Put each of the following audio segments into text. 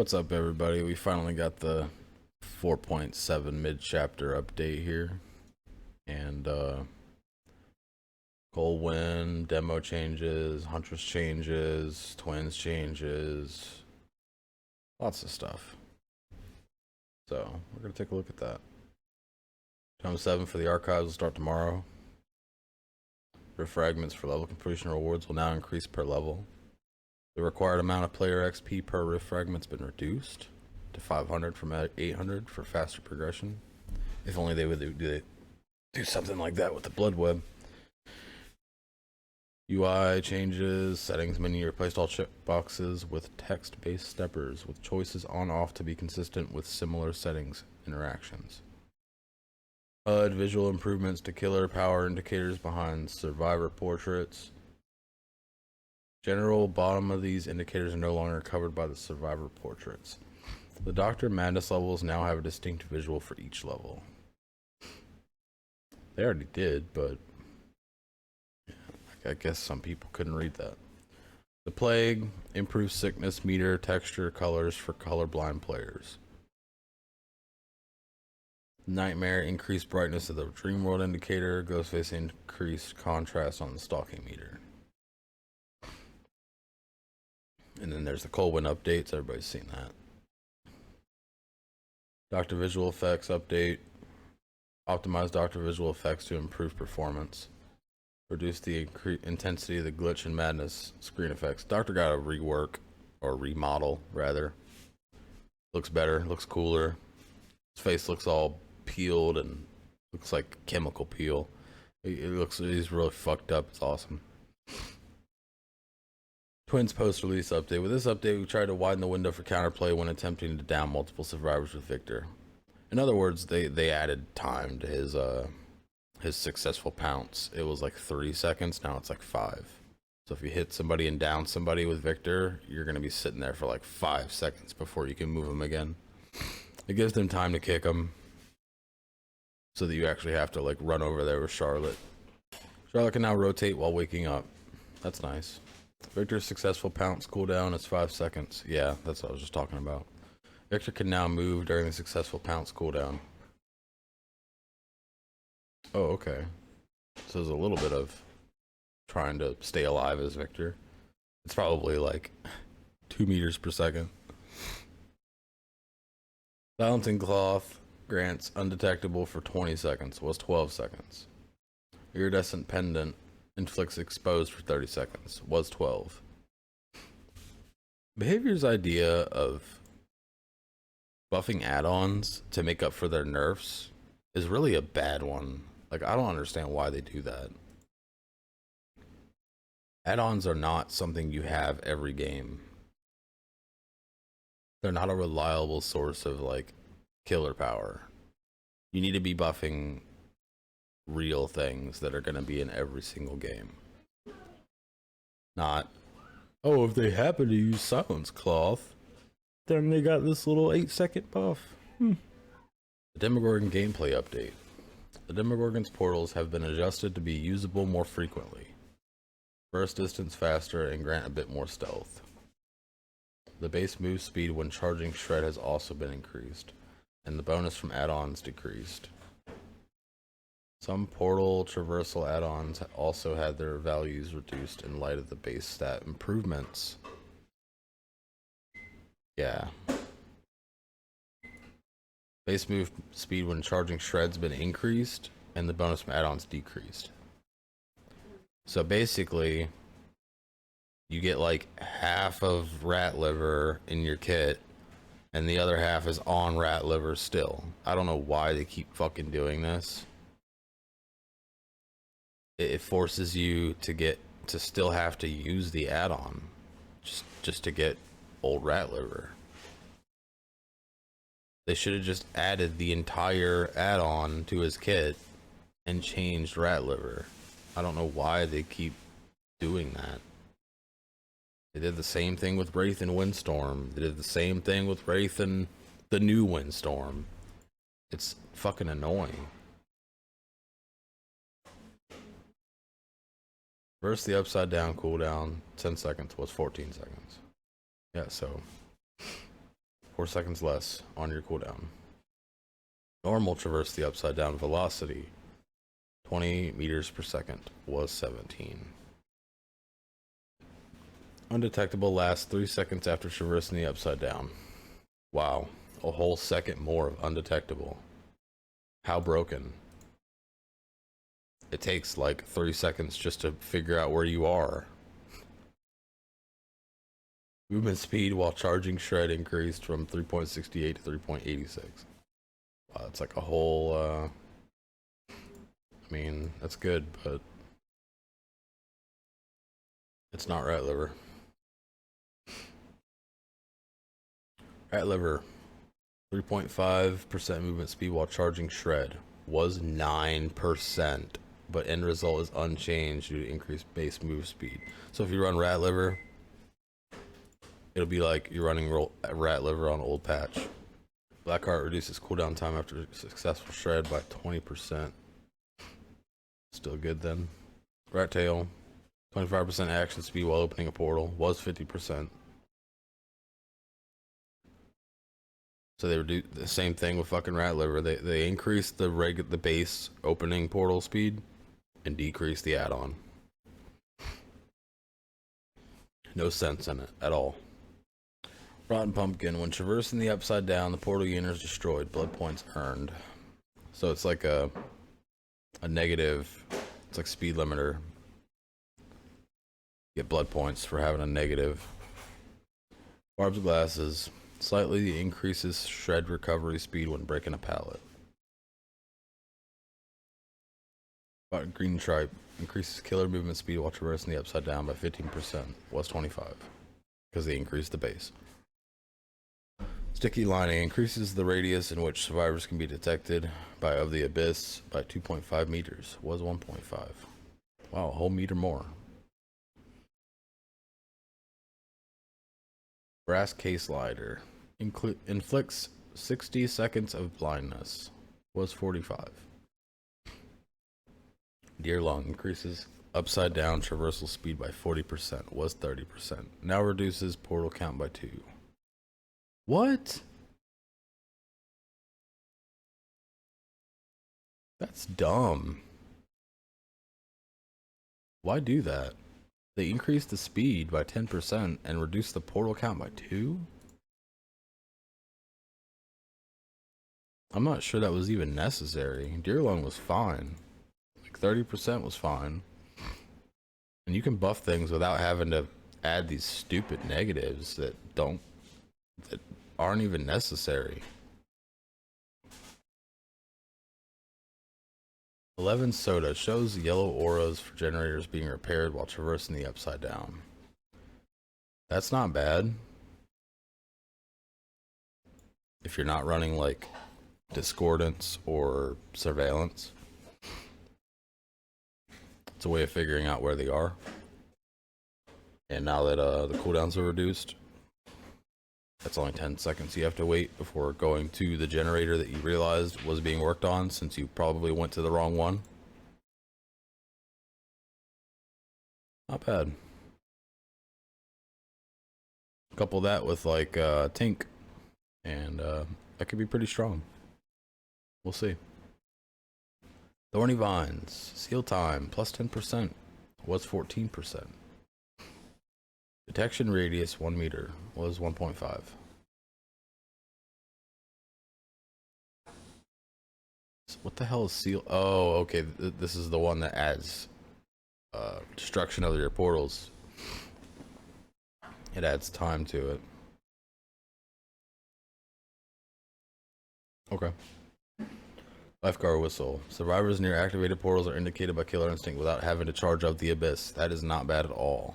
What's up, everybody? We finally got the 4.7 mid-chapter update here. And, Colwyn, demo changes, Huntress changes, Twins changes, lots of stuff. So, we're going to take a look at that. Tome 7 for the archives will start tomorrow. Refragments for level completion rewards will now increase per level. The required amount of player XP per refragment's been reduced to 500 from 800 for faster progression. If only they would do something like that with the blood web. UI changes, settings menu replaced all checkboxes with text-based steppers with choices on-off to be consistent with similar settings interactions. HUD visual improvements to killer power indicators behind survivor portraits. General bottom of these indicators are no longer covered by the survivor portraits. The Dr. Madness levels now have a distinct visual for each level. They already did, but I guess some people couldn't read that. The Plague improves sickness meter, texture, colors for colorblind players. Nightmare increased brightness of the dream world indicator. Ghostface increased contrast on the stalking meter. And then there's the Colwyn updates. Everybody's seen that. Dr. Visual Effects update. Optimize Dr. Visual Effects to improve performance. Reduce the intensity of the glitch and madness screen effects. Doctor got a rework, or remodel, rather. Looks better, looks cooler. His face looks all peeled and looks like chemical peel. He's really fucked up. It's awesome. Twins post-release update. With this update, we tried to widen the window for counterplay when attempting to down multiple survivors with Victor. In other words, they added time to his successful pounce. It was like 3 seconds, now it's like 5. So if you hit somebody and down somebody with Victor, you're gonna be sitting there for like 5 seconds before you can move them again. It gives them time to kick them, so that you actually have to like run over there with Charlotte. Charlotte can now rotate while waking up. That's nice. Victor's successful pounce cooldown is 5 seconds. Yeah, that's what I was just talking about. Victor can now move during the successful pounce cooldown. Oh, okay. So there's a little bit of trying to stay alive as Victor. It's probably like 2 meters per second. Balancing cloth grants undetectable for 20 seconds. Was 12 seconds. Iridescent pendant inflicts exposed for 30 seconds. Was 12. Behavior's idea of buffing add-ons to make up for their nerfs is really a bad one. Like, I don't understand why they do that. Add-ons are not something you have every game. They're not a reliable source of like killer power. You need to be buffing real things that are going to be in every single game. Not, oh, if they happen to use silence cloth, then they got this little 8-second buff. The Demogorgon gameplay update. The Demogorgon's portals have been adjusted to be usable more frequently. Burst distance faster and grant a bit more stealth. The base move speed when charging Shred has also been increased, and the bonus from add-ons decreased. Some portal traversal add-ons also had their values reduced in light of the base stat improvements. Yeah. Base move speed when charging Shred's been increased, and the bonus from add-ons decreased. So basically, you get like half of rat liver in your kit, and the other half is on rat liver still. I don't know why they keep fucking doing this. It forces you to still have to use the add-on just to get old rat liver. They should have just added the entire add-on to his kit and changed rat liver. I don't know why they keep doing that. They did the same thing with Wraith and Windstorm. They did the same thing with Wraith and the new Windstorm. It's fucking annoying. Versus the upside down cooldown, 10 seconds was 14 seconds. Yeah, so 4 seconds less on your cooldown. Normal traverse the upside down velocity, 20 meters per second, was 17. Undetectable lasts 3 seconds after traversing the upside down. Wow, a whole second more of undetectable. How broken. It takes like 3 seconds just to figure out where you are. Movement speed while charging shred increased from 3.68 to 3.86. Wow, it's like a whole, I mean, that's good, but it's not rat liver. Rat liver, 3.5% movement speed while charging shred was 9%, but end result is unchanged due to increased base move speed. So if you run rat liver, it'll be like you're running rat liver on old patch. Blackheart reduces cooldown time after successful shred by 20%. Still good then. Rat tail, 25% action speed while opening a portal, was 50%. So they do the same thing with fucking rat liver. They increase the base opening portal speed and decrease the add-on. No sense in it at all. Rotten Pumpkin. When traversing the upside down, the portal unit is destroyed. Blood points earned. So it's like a negative. It's like speed limiter. Get blood points for having a negative. Barb's glasses. Slightly increases shred recovery speed when breaking a pallet. Green Tripe. Increases killer movement speed while traversing the upside down by 15%. Was 25. Because they increased the base. Sticky Lining increases the radius in which survivors can be detected of the abyss by 2.5 meters. Was 1.5. Wow, a whole meter more. Brass Case Lighter inflicts 60 seconds of blindness. Was 45. Deer Lung increases upside down traversal speed by 40%. Was 30%. Now reduces portal count by 2. What? That's dumb. Why do that? They increase the speed by 10% and reduce the portal count by 2? I'm not sure that was even necessary. Deer Lung was fine. Like 30% was fine. And you can buff things without having to add these stupid negatives that aren't even necessary. 11 Soda shows yellow auras for generators being repaired while traversing the upside down. That's not bad. If you're not running like discordance or surveillance, it's a way of figuring out where they are. And now that the cooldowns are reduced, that's only 10 seconds you have to wait before going to the generator that you realized was being worked on, since you probably went to the wrong one. Not bad. Couple that with like Tink, and that could be pretty strong. We'll see. Thorny Vines. Seal time plus 10%. Was 14%. Detection radius 1 meter. Was 1.5. What the hell is seal? Oh, okay. This is the one that adds destruction of your portals. It adds time to it. Okay. Lifeguard whistle. Survivors near activated portals are indicated by killer instinct without having to charge up the abyss. That is not bad at all.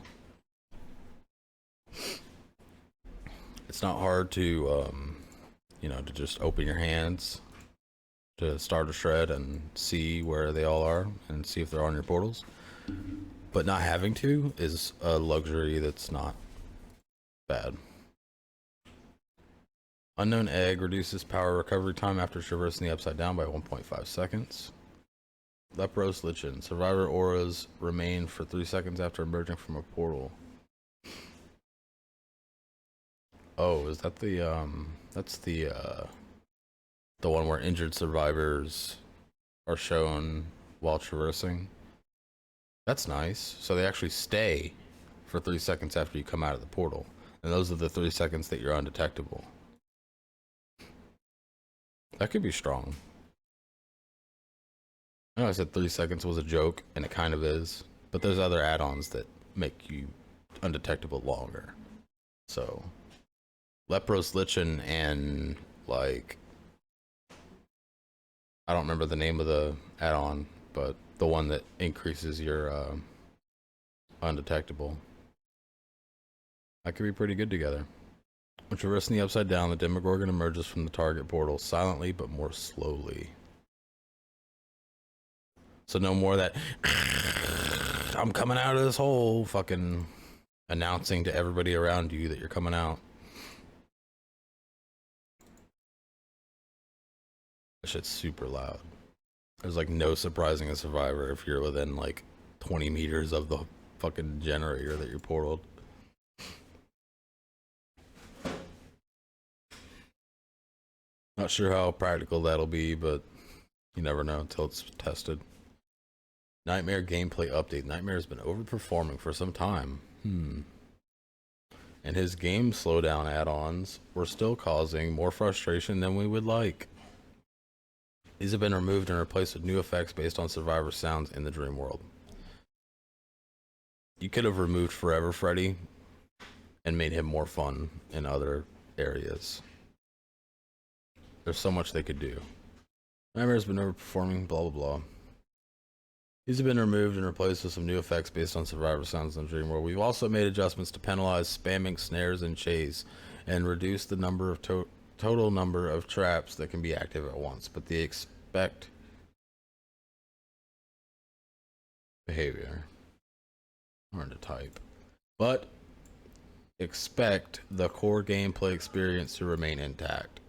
It's not hard to, to just open your hands to start a shred and see where they all are and see if they're on your portals. But not having to is a luxury that's not bad. Unknown Egg reduces power recovery time after traversing the upside down by 1.5 seconds. Leprous Lichen. Survivor auras remain for 3 seconds after emerging from a portal. Oh, is that the That's the one where injured survivors are shown while traversing. That's nice. So they actually stay for 3 seconds after you come out of the portal. And those are the 3 seconds that you're undetectable. That could be strong. I know I said 3 seconds was a joke, and it kind of is. But there's other add-ons that make you undetectable longer. So, Lepros Lichen and, like, I don't remember the name of the add-on, but the one that increases your undetectable. That could be pretty good together. When traversing the Upside Down, the Demogorgon emerges from the target portal silently but more slowly. So no more of that I'm coming out of this hole fucking announcing to everybody around you that you're coming out. That shit's super loud. There's like no surprising a survivor if you're within like 20 meters of the fucking generator that you portaled. Not sure how practical that'll be, but you never know until it's tested. Nightmare gameplay update. Nightmare has been overperforming for some time. And his game slowdown add-ons were still causing more frustration than we would like. These have been removed and replaced with new effects based on survivor sounds in the dream world. You could have removed Forever Freddy and made him more fun in other areas. There's so much they could do. Nightmare has been overperforming, blah, blah, blah. These have been removed and replaced with some new effects based on survivor sounds in the dream world. We've also made adjustments to penalize spamming snares and chase and reduce the number of total number of traps that can be active at once. But the expect behavior. Hard to type. But expect the core gameplay experience to remain intact.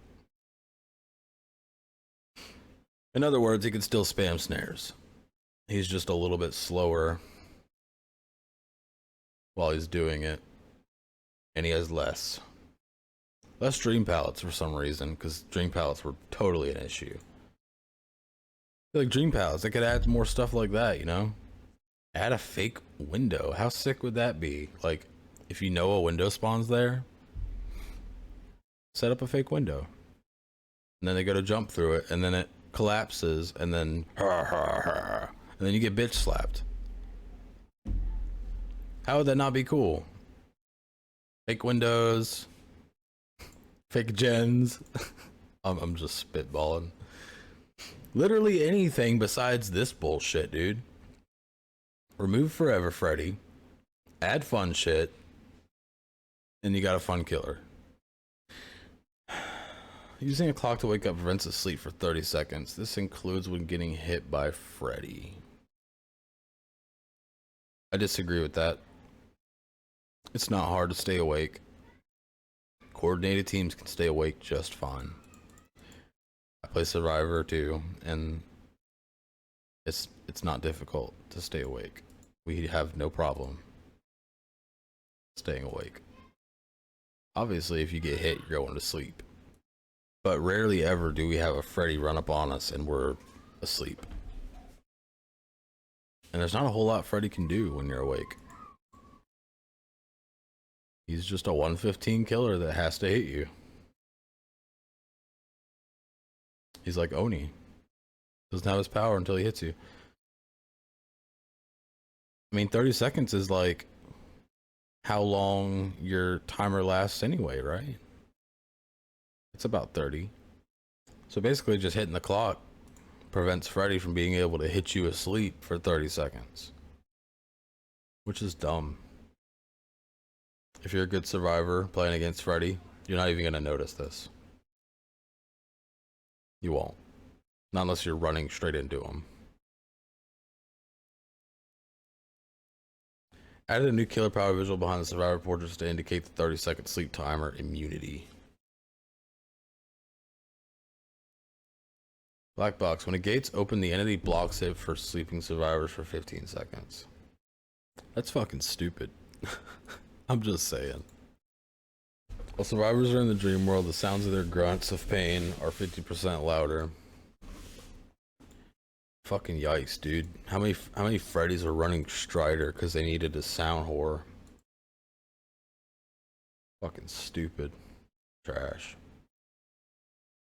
In other words, he can still spam snares. He's just a little bit slower while he's doing it. And he has less dream palettes for some reason, because dream palettes were totally an issue. Like dream palettes, they could add more stuff like that, you know? Add a fake window. How sick would that be? Like, if you know a window spawns there, set up a fake window. And then they go to jump through it, and then it collapses, and then and then you get bitch slapped. How would that not be cool? Fake windows, fake gens. I'm just spitballing. Literally anything besides this bullshit, dude. Remove Forever Freddy, add fun shit, and you got a fun killer. Using a clock to wake up prevents sleep for 30 seconds. This includes when getting hit by Freddy. I disagree with that. It's not hard to stay awake. Coordinated teams can stay awake just fine. I play Survivor too, and it's not difficult to stay awake. We have no problem staying awake. Obviously, if you get hit, you're going to sleep. But rarely ever do we have a Freddy run up on us and we're asleep. And there's not a whole lot Freddy can do when you're awake. He's just a 115 killer that has to hit you. He's like Oni. Doesn't have his power until he hits you. I mean, 30 seconds is like how long your timer lasts anyway, right? It's about 30. So basically just hitting the clock prevents Freddy from being able to hit you asleep for 30 seconds. Which is dumb. If you're a good survivor playing against Freddy, you're not even going to notice this. You won't. Not unless you're running straight into him. Added a new killer power visual behind the survivor portraits to indicate the 30-second sleep timer immunity. Black box. When a gate's open, the entity blocks it for sleeping survivors for 15 seconds. That's fucking stupid. I'm just saying. While survivors are in the dream world, the sounds of their grunts of pain are 50% louder. Fucking yikes, dude. How many Freddy's are running Strider because they needed a sound whore? Fucking stupid. Trash.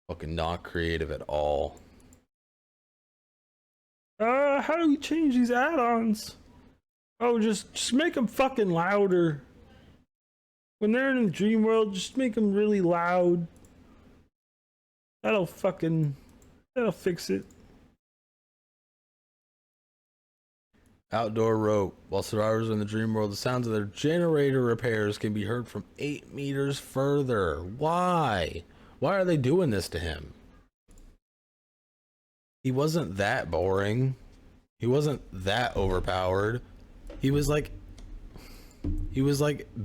Fucking not creative at all. How do we change these add-ons? Oh, just make them fucking louder. When they're in the dream world, just make them really loud. That'll fix it. Outdoor rope. While survivors are in the dream world, the sounds of their generator repairs can be heard from 8 meters further. Why? Why are they doing this to him? He wasn't that boring. He wasn't that overpowered. He was like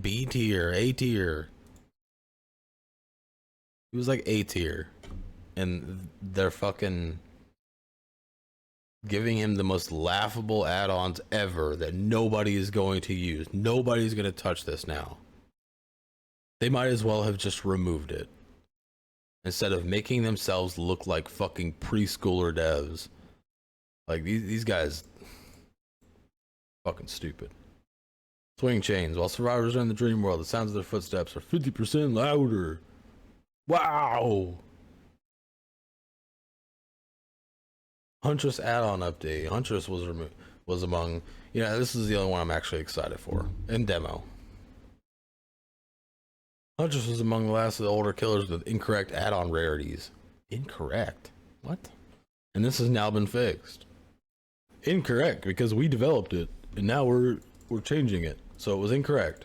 B tier, A tier. He was like A tier. And they're fucking giving him the most laughable add-ons ever that nobody is going to use. Nobody's going to touch this now. They might as well have just removed it. Instead of making themselves look like fucking preschooler devs. Like these guys fucking stupid. Swing chains. While survivors are in the dream world, the sounds of their footsteps are 50% louder. Wow. Huntress add-on update. Huntress was among, this is the only one I'm actually excited for. In demo. Huntress was among the last of the older killers with incorrect add-on rarities. Incorrect? What? And this has now been fixed. Incorrect because we developed it and now we're changing it. So it was incorrect.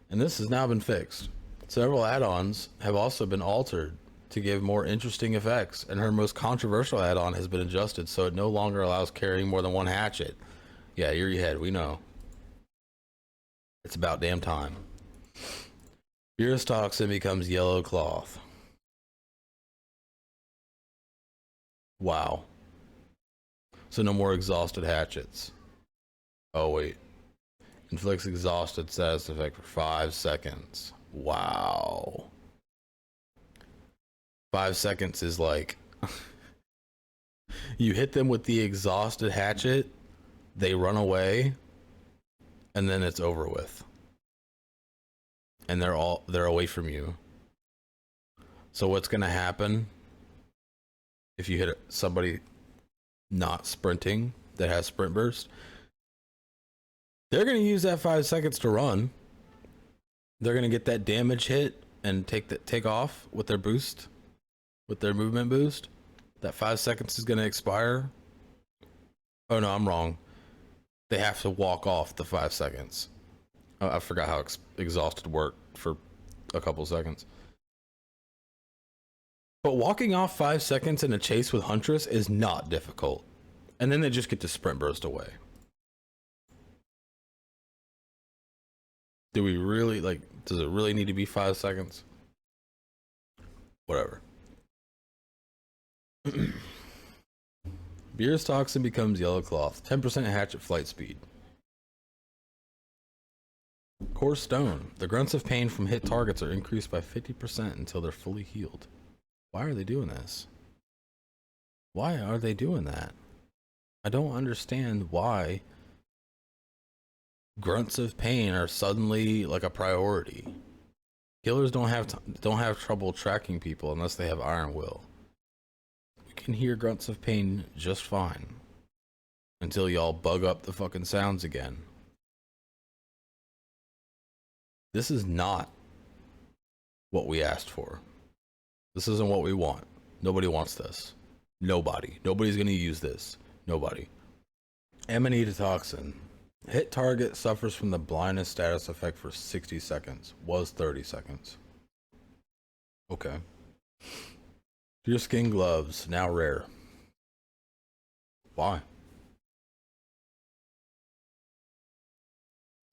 And this has now been fixed. Several add-ons have also been altered to give more interesting effects, and her most controversial add-on has been adjusted so it no longer allows carrying more than one hatchet. Yeah, you're your head, we know. It's about damn time. Virus toxin becomes yellow cloth. Wow. So no more exhausted hatchets. Oh wait. Inflicts exhausted status effect for 5 seconds. Wow. 5 seconds is like you hit them with the exhausted hatchet, they run away, and then it's over with. And they're away from you. So what's gonna happen if you hit somebody not sprinting that has sprint burst? They're gonna use that 5 seconds to run. They're gonna get that damage hit and take off with their boost, with their movement boost. That 5 seconds is gonna expire. Oh no, I'm wrong. They have to walk off the 5 seconds. I forgot how exhausted worked for a couple seconds. But walking off 5 seconds in a chase with Huntress is not difficult. And then they just get to sprint burst away. Do we really, does it really need to be 5 seconds? Whatever. Beer's toxin becomes yellow cloth. 10% hatchet flight speed. Core stone. The grunts of pain from hit targets are increased by 50% until they're fully healed. Why are they doing this? Why are they doing that? I don't understand why grunts of pain are suddenly like a priority. Killers don't have trouble tracking people unless they have iron will. We can hear grunts of pain just fine until y'all bug up the fucking sounds again. This is not what we asked for. This isn't what we want. Nobody wants this. Nobody. Nobody's gonna use this. Nobody. Amanita toxin. Hit target suffers from the blindness status effect for 60 seconds. Was 30 seconds. Okay. Your skin gloves, now rare. Why?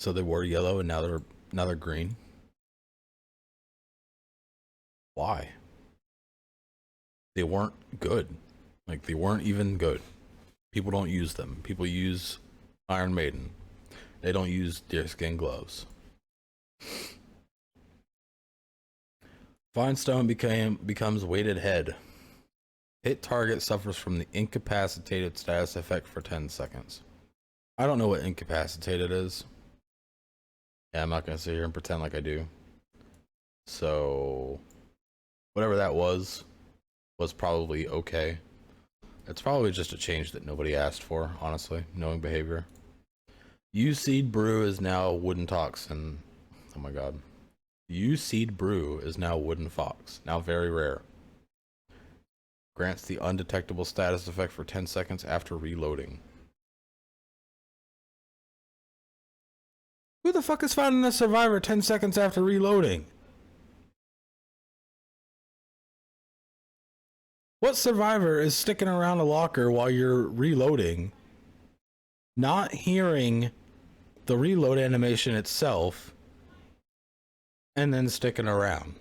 So they were yellow and now they're green. Why? They weren't good. Like, they weren't even good. People don't use them. People use Iron Maiden. They don't use deerskin gloves. Fine stone becomes weighted head. Hit target suffers from the incapacitated status effect for 10 seconds. I don't know what incapacitated is. Yeah, I'm not gonna sit here and pretend like I do. So whatever that was probably okay. It's probably just a change that nobody asked for, honestly, knowing behavior. U-Seed Brew is now Wooden Toxin. Oh my god. U-Seed Brew is now Wooden Fox. Now very rare. Grants the undetectable status effect for 10 seconds after reloading. Who the fuck is finding a survivor 10 seconds after reloading? What survivor is sticking around a locker while you're reloading, not hearing the reload animation itself, and then sticking around?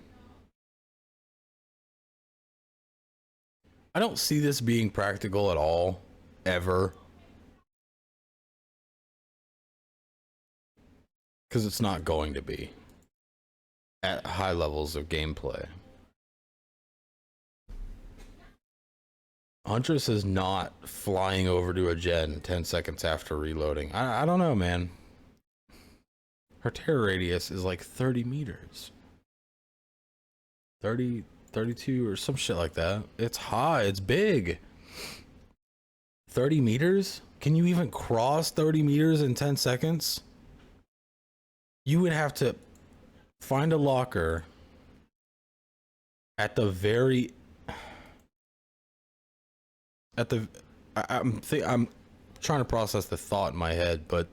I don't see this being practical at all, ever. Because it's not going to be at high levels of gameplay. Huntress is not flying over to a gen 10 seconds after reloading. I don't know, man. Her terror radius is like 30 meters. 30, 32 or some shit like that. It's high, it's big. 30 meters? Can you even cross 30 meters in 10 seconds? You would have to find a locker at the very... I'm trying to process the thought in my head, but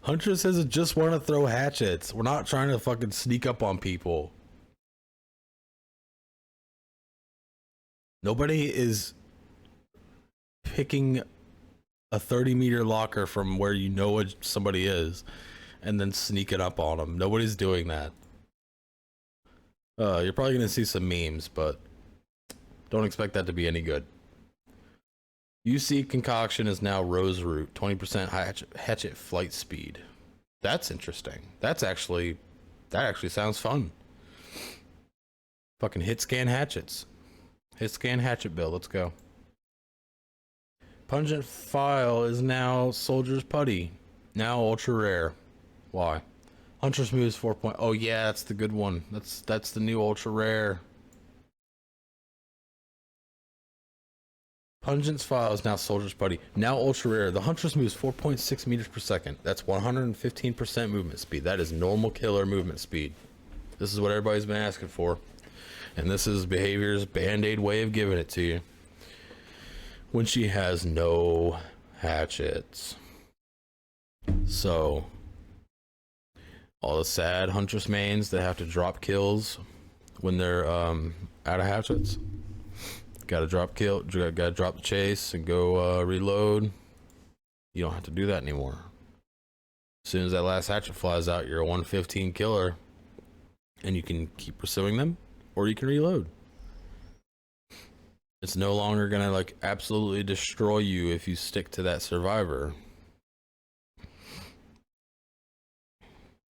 Huntress says it just want to throw hatchets. We're not trying to fucking sneak up on people. Nobody is picking a 30-meter locker from where you know what somebody is and then sneaking up on them. Nobody's doing that. You're probably gonna see some memes, but don't expect that to be any good. UC concoction is now Rose Root, 20% hatchet flight speed. That's interesting. That actually sounds fun. Fucking hit scan hatchets. Hit scan hatchet build, let's go. Pungent File is now Soldier's Putty. Now ultra rare. Why? Huntress moves 4. Oh yeah, that's the good one. That's the new ultra rare. Pungent's File is now Soldier's Putty. Now ultra rare. The Huntress moves 4.6 meters per second. That's 115% movement speed. That is normal killer movement speed. This is what everybody's been asking for. And this is Behavior's band-aid way of giving it to you. When she has no hatchets. So all the sad Huntress mains that have to drop kills when they're out of hatchets. Gotta drop the chase and go reload. You don't have to do that anymore. As soon as that last hatchet flies out, you're a 115 killer. And you can keep pursuing them, or you can reload. It's no longer gonna like absolutely destroy you if you stick to that survivor.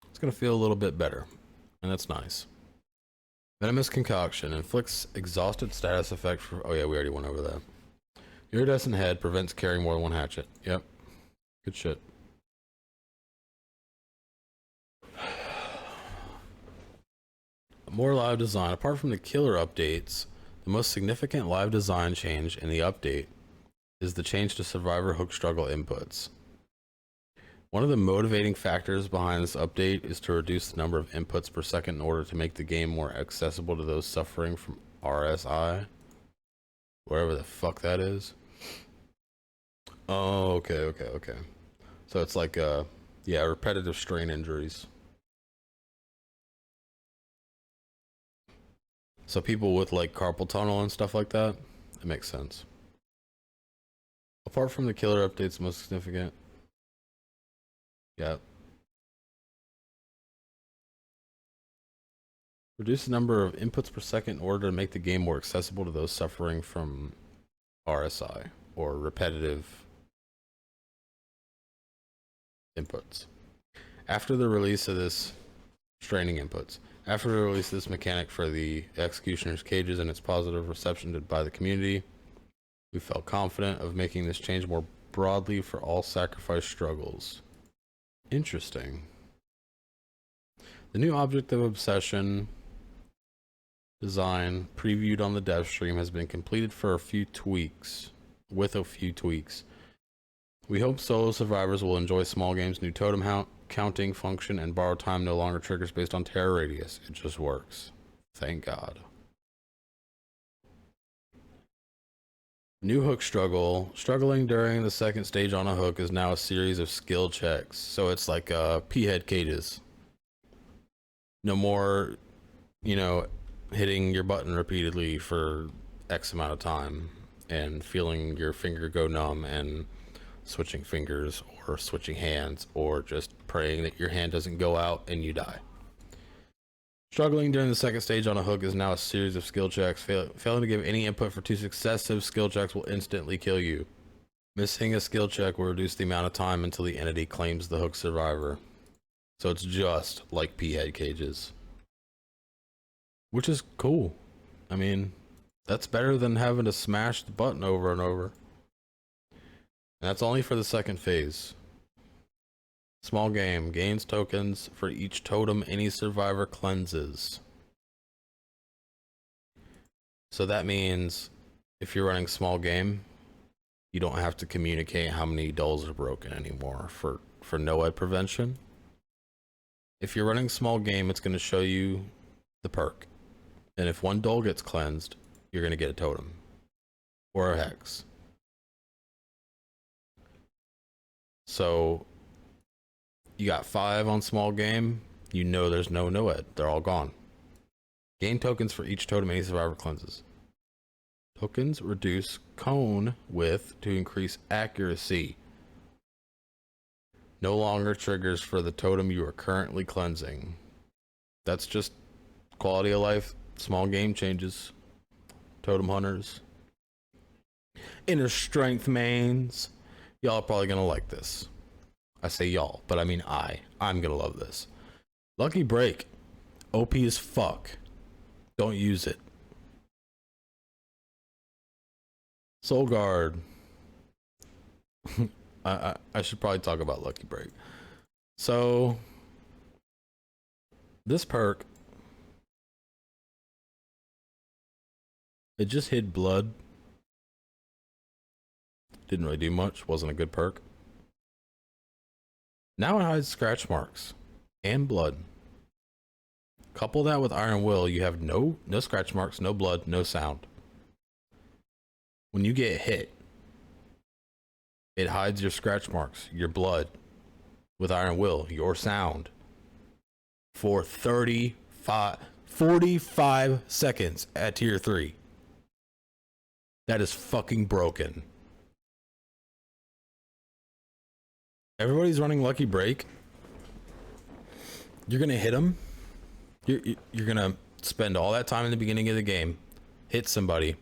It's gonna feel a little bit better, and that's nice. Venomous Concoction inflicts exhausted status effect for... Oh yeah, we already went over that. Iridescent Head prevents carrying more than one hatchet. Yep. Good shit. More live design. Apart from the killer updates, the most significant live design change in the update is the change to survivor hook struggle inputs. One of the motivating factors behind this update is to reduce the number of inputs per second in order to make the game more accessible to those suffering from RSI. Whatever the fuck that is. Oh, okay. So it's like, yeah, repetitive strain injuries. So people with like carpal tunnel and stuff like that, it makes sense. Apart from the killer updates, most significant. Yeah. Reduce the number of inputs per second in order to make the game more accessible to those suffering from RSI, or repetitive inputs. After the release of this straining inputs, after the release of this mechanic for the executioner's cages and its positive reception by the community, we felt confident of making this change more broadly for all sacrifice struggles. Interesting. The new object of obsession design previewed on the dev stream has been completed for a few tweaks. We hope solo survivors will enjoy small games' new totem counting function, and borrow time no longer triggers based on terror radius. It just works. Thank God. New hook struggle. Struggling during the second stage on a hook is now a series of skill checks. So it's like P-head cages. No more, hitting your button repeatedly for X amount of time and feeling your finger go numb and switching fingers or switching hands or just praying that your hand doesn't go out and you die. Struggling during the second stage on a hook is now a series of skill checks. Failing to give any input for 2 successive skill checks will instantly kill you. Missing a skill check will reduce the amount of time until the entity claims the hook survivor. So it's just like P-head cages. Which is cool. I mean, that's better than having to smash the button over and over. And that's only for the second phase. Small game. Gains tokens for each totem any survivor cleanses. So that means if you're running small game, you don't have to communicate how many dulls are broken anymore for NOED prevention. If you're running small game, it's going to show you the perk. And if one dull gets cleansed, you're going to get a totem. Or a hex. So you got 5 on small game, you know there's no NOED. They're all gone. Gain tokens for each totem any survivor cleanses. Tokens reduce cone width to increase accuracy. No longer triggers for the totem you are currently cleansing. That's just quality of life. Small game changes. Totem hunters. Inner strength mains. Y'all are probably gonna like this. I say y'all, but I mean I'm gonna love this. Lucky Break. OP as fuck. Don't use it. Soul Guard. I should probably talk about Lucky Break. So this perk, it just hid blood. Didn't really do much. Wasn't a good perk. Now it hides scratch marks and blood. Couple that with Iron Will, you have no scratch marks, no blood, no sound. When you get hit, it hides your scratch marks, your blood, with Iron Will, your sound, for 45 seconds at tier 3. That is fucking broken. Everybody's running Lucky Break. You're gonna hit them. You're gonna spend all that time in the beginning of the game, hit somebody,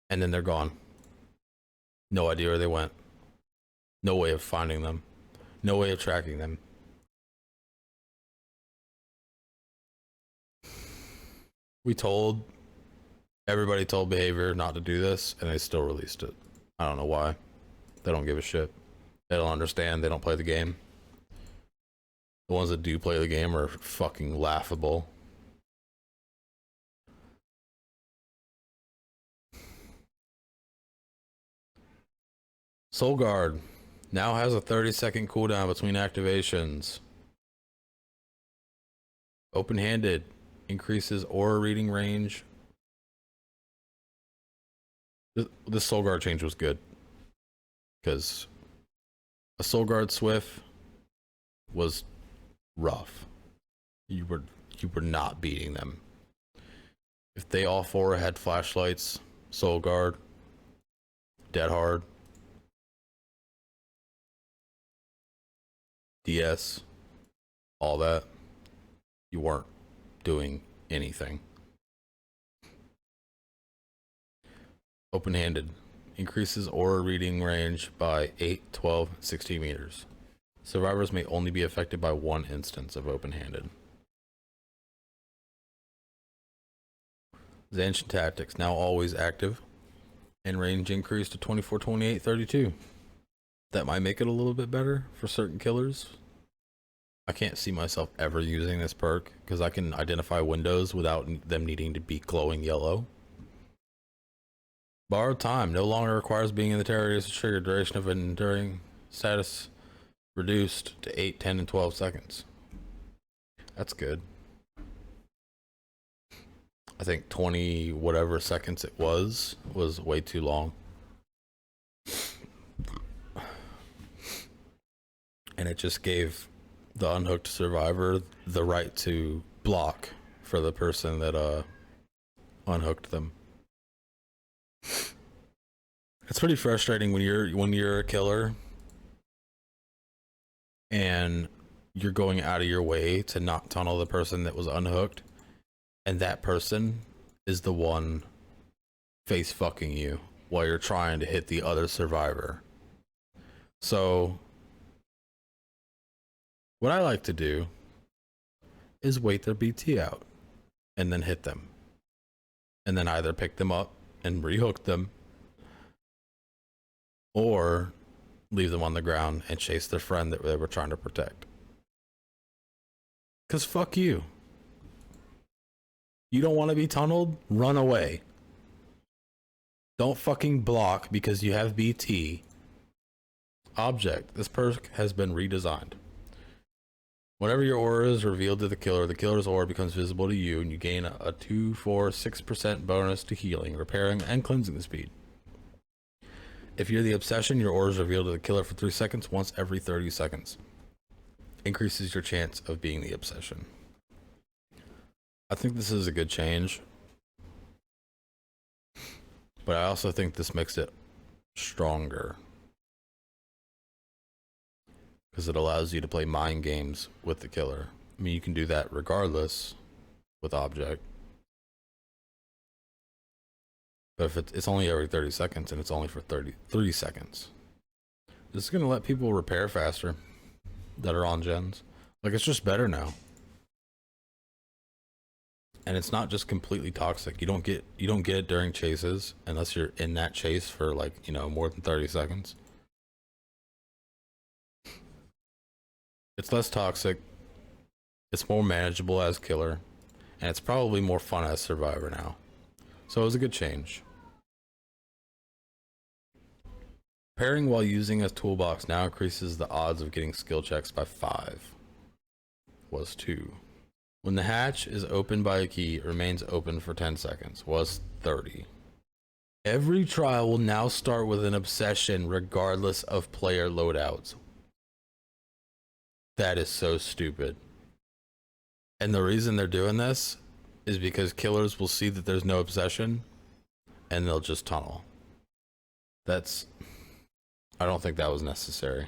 and then they're gone. No idea where they went. No way of finding them. No way of tracking them. Everybody told Behavior not to do this, and they still released it. I don't know why. They don't give a shit. They don't understand. They don't play the game. The ones that do play the game are fucking laughable. Soul Guard now has a 30-second cooldown between activations. Open-handed increases aura reading range. This Soul Guard change was good, because a Soul Guard Swift was rough. You were not beating them. If they all 4 had flashlights, Soul Guard, Dead Hard, DS, all that, you weren't doing anything. Open-handed increases aura reading range by 8, 12, 16 meters. Survivors may only be affected by one instance of open-handed. Ancient tactics now always active, and range increased to 24, 28, 32. That might make it a little bit better for certain killers. I can't see myself ever using this perk because I can identify windows without them needing to be glowing yellow. Borrowed time no longer requires being in the terrorist trigger. Duration of enduring status reduced to 8, 10, and 12 seconds. That's good. I think 20 whatever seconds it was way too long. And it just gave the unhooked survivor the right to block for the person that unhooked them. It's pretty frustrating when you're a killer and you're going out of your way to not tunnel the person that was unhooked, and that person is the one face fucking you while you're trying to hit the other survivor. So what I like to do is wait their BT out and then hit them, and then either pick them up and rehook them or leave them on the ground and chase their friend that they were trying to protect. Cause fuck you. You don't want to be tunneled? Run away. Don't fucking block because you have BT. Object. This perk has been redesigned. Whenever your aura is revealed to the killer's aura becomes visible to you, and you gain a 2, 4, 6% bonus to healing, repairing, and cleansing speed. If you're the obsession, your aura is revealed to the killer for 3 seconds once every 30 seconds. Increases your chance of being the obsession. I think this is a good change, but I also think this makes it stronger because it allows you to play mind games with the killer. I mean, you can do that regardless with object, but if it's only every 30 seconds and it's only for 33 seconds, this is going to let people repair faster that are on gens. Like, it's just better now. And it's not just completely toxic. You don't get it during chases unless you're in that chase for, like, you know, more than 30 seconds. It's less toxic. It's more manageable as killer, and it's probably more fun as survivor now. So it was a good change. Pairing while using a toolbox now increases the odds of getting skill checks by 5. Was 2. When the hatch is opened by a key, it remains open for 10 seconds. Was 30. Every trial will now start with an obsession regardless of player loadouts. That is so stupid. And the reason they're doing this is because killers will see that there's no obsession and they'll just tunnel. I don't think that was necessary.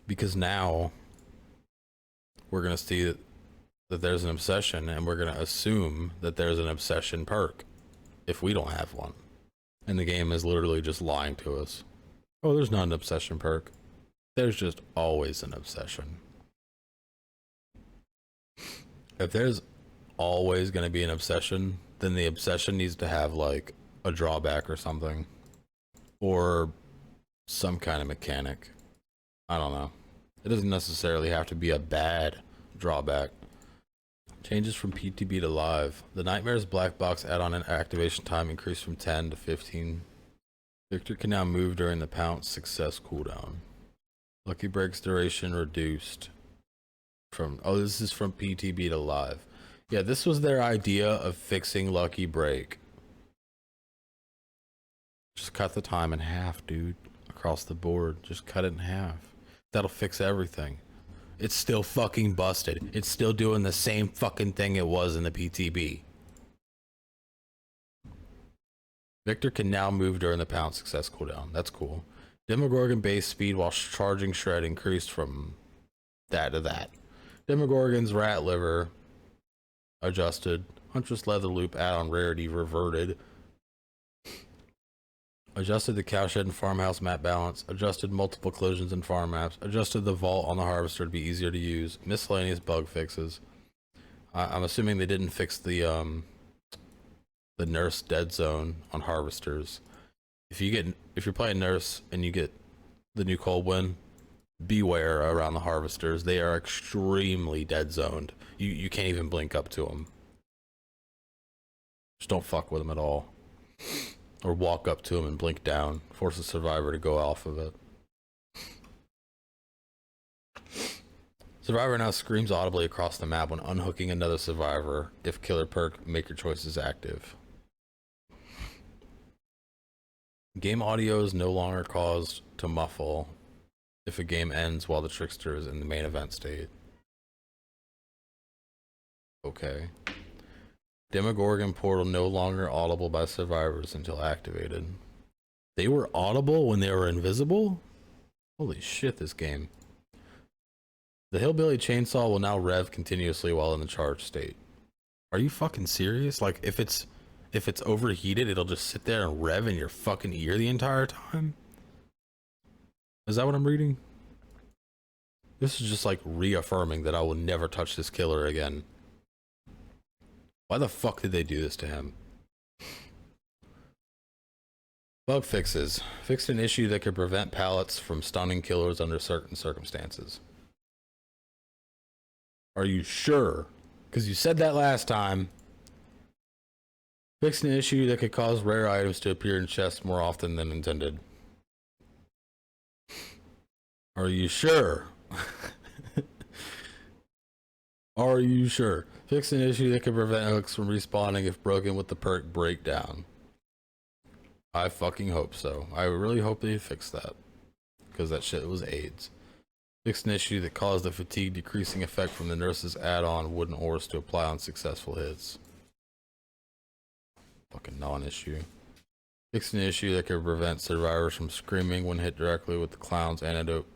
Because now we're going to see that there's an obsession, and we're going to assume that there's an obsession perk if we don't have one. And the game is literally just lying to us. Oh, there's not an obsession perk. There's just always an obsession. If there's always going to be an obsession, then the obsession needs to have like a drawback or something, or some kind of mechanic. I don't know. It doesn't necessarily have to be a bad drawback. Changes from PTB to live. The Nightmares Black Box add-on and activation time increased from 10 to 15. Victor can now move during the pounce success cooldown. Lucky Break's duration reduced from... Oh, this is from PTB to live. Yeah, this was their idea of fixing Lucky Break. Just cut the time in half, dude. Across the board. Just cut it in half. That'll fix everything. It's still fucking busted. It's still doing the same fucking thing it was in the PTB. Victor can now move during the pound success cooldown. That's cool. Demogorgon base speed while charging shred increased from that to that. Demogorgon's rat liver adjusted. Huntress leather loop add-on rarity reverted. Adjusted the cowshed and farmhouse map balance. Adjusted multiple collisions in farm maps. Adjusted the vault on the harvester to be easier to use. Miscellaneous bug fixes. I'm assuming they didn't fix the nurse dead zone on harvesters. If you're playing nurse and you get the new cold wind, beware around the harvesters. They are extremely dead zoned. You can't even blink up to them. Just don't fuck with them at all. Or walk up to them and blink down. Force the survivor to go off of it. Survivor now screams audibly across the map when unhooking another survivor. If killer perk, make your choices active. Game audio is no longer caused to muffle if a game ends while the trickster is in the main event state. Okay. Demogorgon portal no longer audible by survivors until activated. They were audible when they were invisible? Holy shit, this game. The hillbilly chainsaw will now rev continuously while in the charge state. Are you fucking serious? Like, if it's overheated, it'll just sit there and rev in your fucking ear the entire time? Is that what I'm reading? This is just like reaffirming that I will never touch this killer again. Why the fuck did they do this to him? Bug fixes. Fixed an issue that could prevent pallets from stunning killers under certain circumstances. Are you sure? Because you said that last time. Fixed an issue that could cause rare items to appear in chests more often than intended. Are you sure? Are you sure? Fix an issue that could prevent hooks from respawning if broken with the perk breakdown. I fucking hope so. I really hope they fix that. Because that shit was AIDS. Fix an issue that caused the fatigue decreasing effect from the nurse's add-on wooden ores to apply on successful hits. Fucking non-issue. Fix an issue that could prevent survivors from screaming when hit directly with the clown's antidote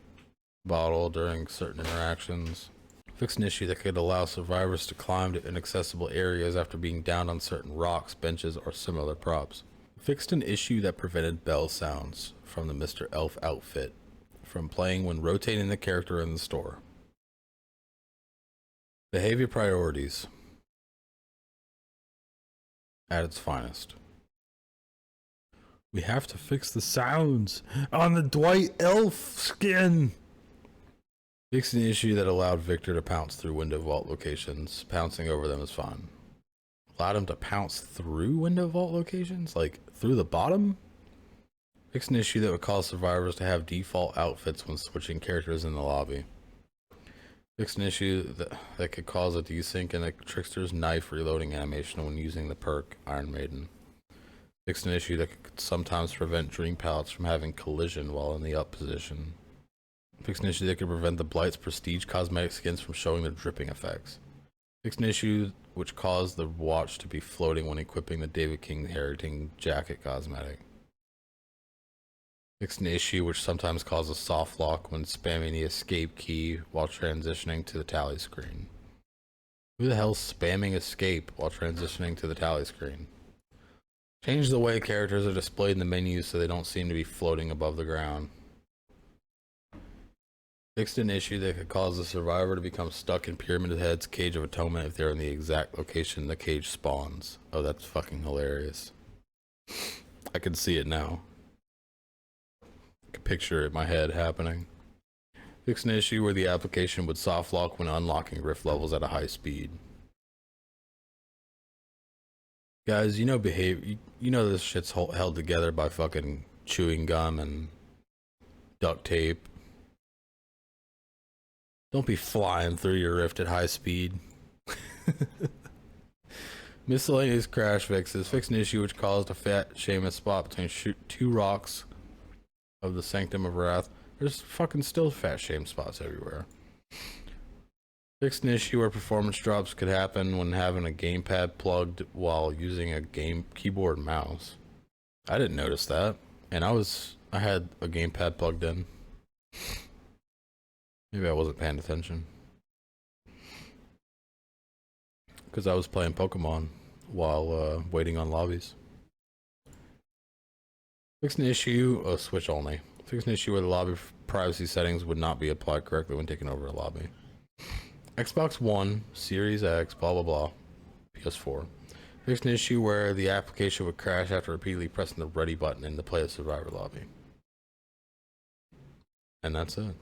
bottle during certain interactions. Fix an issue that could allow survivors to climb to inaccessible areas after being downed on certain rocks, benches, or similar props. Fixed an issue that prevented bell sounds from the Mr. Elf outfit from playing when rotating the character in the store. Behavior priorities at its finest. We have to fix the sounds on the Dwight Elf skin. Fix an issue that allowed Victor to pounce through window vault locations. Pouncing over them is fine. Allowed him to pounce through window vault locations? Like, through the bottom? Fix an issue that would cause survivors to have default outfits when switching characters in the lobby. Fix an issue that could cause a desync in a trickster's knife reloading animation when using the perk Iron Maiden. Fix an issue that could sometimes prevent dream pallets from having collision while in the up position. Fix an issue that could prevent the Blight's prestige cosmetic skins from showing their dripping effects. Fix an issue which caused the watch to be floating when equipping the David King Heriting Jacket cosmetic. Fix an issue which sometimes causes soft lock when spamming the escape key while transitioning to the tally screen. Who the hell's spamming escape while transitioning to the tally screen? Change the way characters are displayed in the menu so they don't seem to be floating above the ground. Fixed an issue that could cause the survivor to become stuck in Pyramid Head's Cage of Atonement if they're in the exact location the cage spawns. Oh, that's fucking hilarious. I can see it now. I can picture it in my head happening. Fixed an issue where the application would soft lock when unlocking rift levels at a high speed. Guys, you know you know this shit's held together by fucking chewing gum and duct tape. Don't be flying through your rift at high speed. Miscellaneous crash fixes. Fix an issue which caused a fat Seamus spot between two rocks of the Sanctum of Wrath. There's fucking still fat shame spots everywhere. Fix an issue where performance drops could happen when having a gamepad plugged while using a keyboard and mouse. I didn't notice that, and I had a gamepad plugged in. Maybe I wasn't paying attention. Because I was playing Pokemon while waiting on lobbies. Fix an issue, switch only. Fix an issue where the lobby privacy settings would not be applied correctly when taking over a lobby. Xbox One, Series X, blah blah blah. PS4. Fix an issue where the application would crash after repeatedly pressing the ready button in the play of Survivor lobby. And that's it.